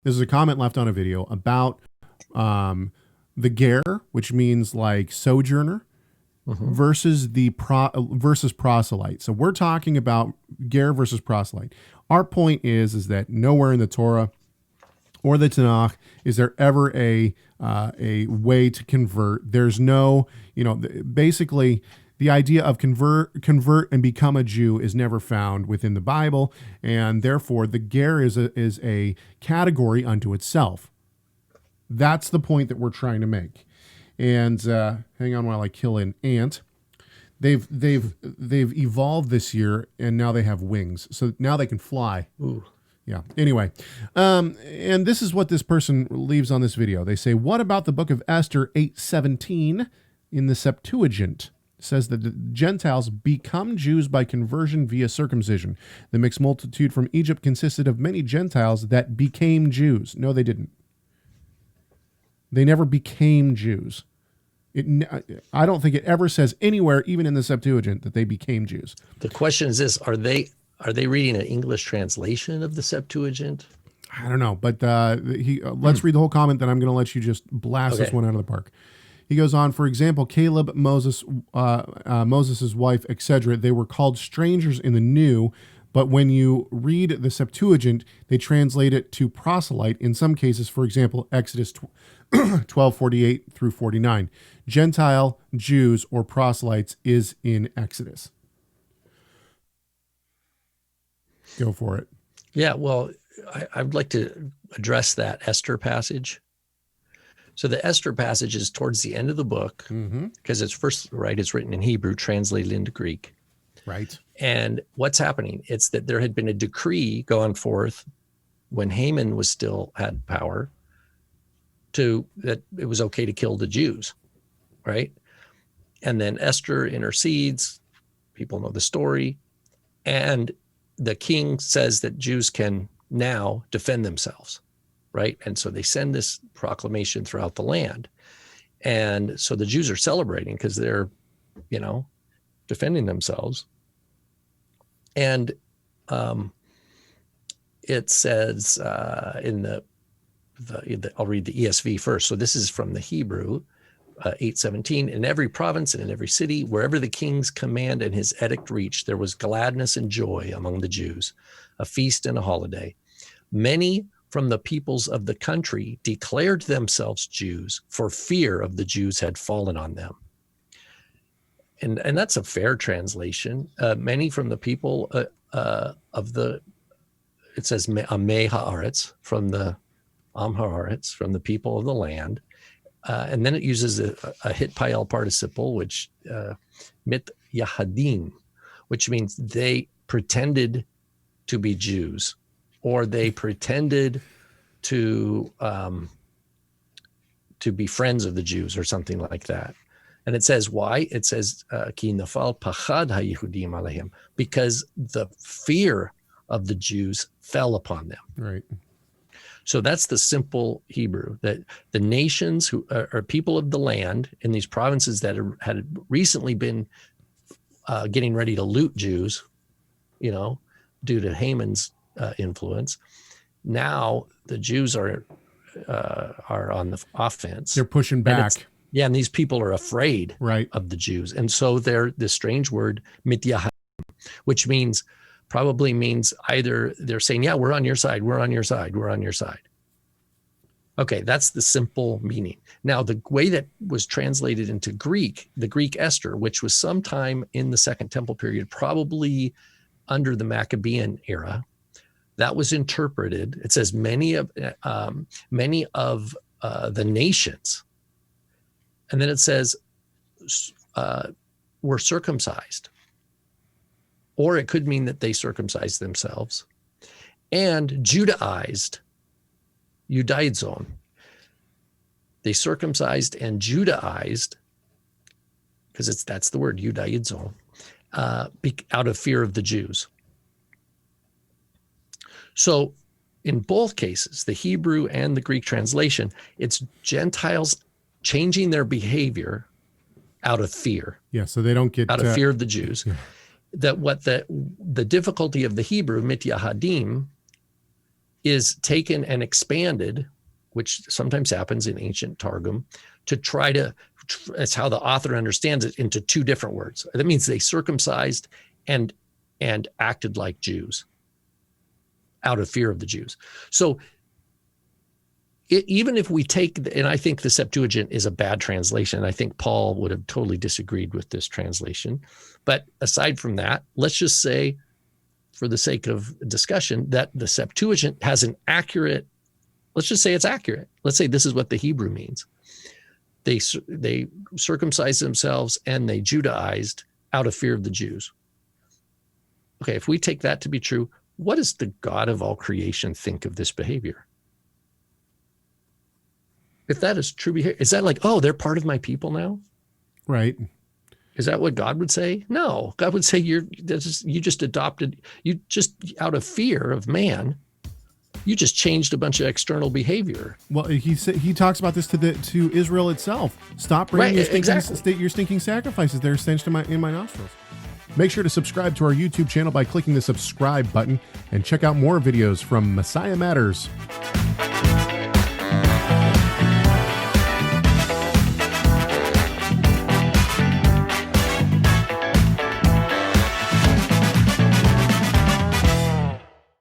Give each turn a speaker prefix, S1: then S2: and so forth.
S1: This is a comment left on a video about the ger, which means like sojourner, versus the versus proselyte. So we're talking about ger versus proselyte. Our point is that nowhere in the Torah or the Tanakh is there ever a way to convert. There's no, basically the idea of convert and become a Jew is never found within the Bible, and therefore the ger is a category unto itself. That's the point that we're trying to make. And hang on while I kill an ant. They've evolved this year, and now they have wings, so now they can fly.
S2: Ooh.
S1: Yeah. Anyway, and this is what this person leaves on this video. They say, "What about the book of Esther 8:17 in the Septuagint?" It says that the Gentiles become Jews by conversion via circumcision. The mixed multitude from Egypt consisted of many Gentiles that became Jews. No, they didn't. They never became Jews. I don't think it ever says anywhere, even in the Septuagint, that they became Jews.
S2: The question is this: Are they reading an English translation of the Septuagint?
S1: I don't know, but let's read the whole comment. Then I'm going to let you just blast this one out of the park. He goes on. For example, Caleb, Moses, Moses' wife, etc. They were called strangers in the New, but when you read the Septuagint, they translate it to proselyte. In some cases, for example, Exodus 12:48 through 49. Gentile, Jews, or proselytes is in Exodus. Go for it.
S2: Yeah, well, I'd like to address that Esther passage. So the Esther passage is towards the end of the book, because it's it's written in Hebrew, translated into Greek.
S1: Right.
S2: And what's happening? It's that there had been a decree going forth when Haman was still had power that it was okay to kill the Jews, right? And then Esther intercedes. People know the story. And the king says that Jews can now defend themselves, right? And so they send this proclamation throughout the land. And so the Jews are celebrating because they're, defending themselves. And it says in I'll read the ESV first. So this is from the Hebrew, 8:17. In every province and in every city, wherever the king's command and his edict reached, there was gladness and joy among the Jews, a feast and a holiday. Many from the peoples of the country declared themselves Jews, for fear of the Jews had fallen on them. And that's a fair translation. Many from the people of the, it says Amei Haaretz, from the Am Haaretz, from the people of the land. And then it uses a Hitpael participle, which mit Yahadim, which means they pretended to be Jews, or they pretended to be friends of the Jews, or something like that. And it says why? It says ki nafal pachad haYehudim alehem, because the fear of the Jews fell upon them.
S1: Right.
S2: So that's the simple Hebrew, that the nations who are people of the land in these provinces that had recently been getting ready to loot Jews, due to Haman's influence. Now the Jews are on the offense.
S1: They're pushing back.
S2: And these people are afraid
S1: of
S2: the Jews. And so they're this strange word, mityahadim, which probably means either they're saying, yeah, we're on your side, we're on your side, we're on your side. Okay, that's the simple meaning. Now, the way that was translated into Greek, the Greek Esther, which was sometime in the Second Temple period, probably under the Maccabean era, that was interpreted. It says many of the nations, and then it says were circumcised. Or it could mean that they circumcised themselves and Judaized, Judaizon. They circumcised and Judaized, because that's the word, Judaizon, out of fear of the Jews. So in both cases, the Hebrew and the Greek translation, it's Gentiles changing their behavior out of fear.
S1: Yeah, so they don't get
S2: out of fear of the Jews. Yeah. That what the difficulty of the Hebrew, mityahadim, is taken and expanded, which sometimes happens in ancient Targum, to try to, that's how the author understands it, into two different words. That means they circumcised and acted like Jews out of fear of the Jews. So even if we take, and I think the Septuagint is a bad translation, I think Paul would have totally disagreed with this translation. But aside from that, let's just say, for the sake of discussion, that the Septuagint has an accurate, let's just say it's accurate. Let's say this is what the Hebrew means. They circumcised themselves and they Judaized out of fear of the Jews. Okay, if we take that to be true, what does the God of all creation think of this behavior? If that is true behavior, is that like, oh, they're part of my people now?
S1: Right.
S2: Is that what God would say? No, God would say you just adopted, you just out of fear of man, you just changed a bunch of external behavior.
S1: Well, he talks about this to Israel itself. Stop bringing your stinking sacrifices. They're stench in my nostrils. Make sure to subscribe to our YouTube channel by clicking the subscribe button and check out more videos from Messiah Matters.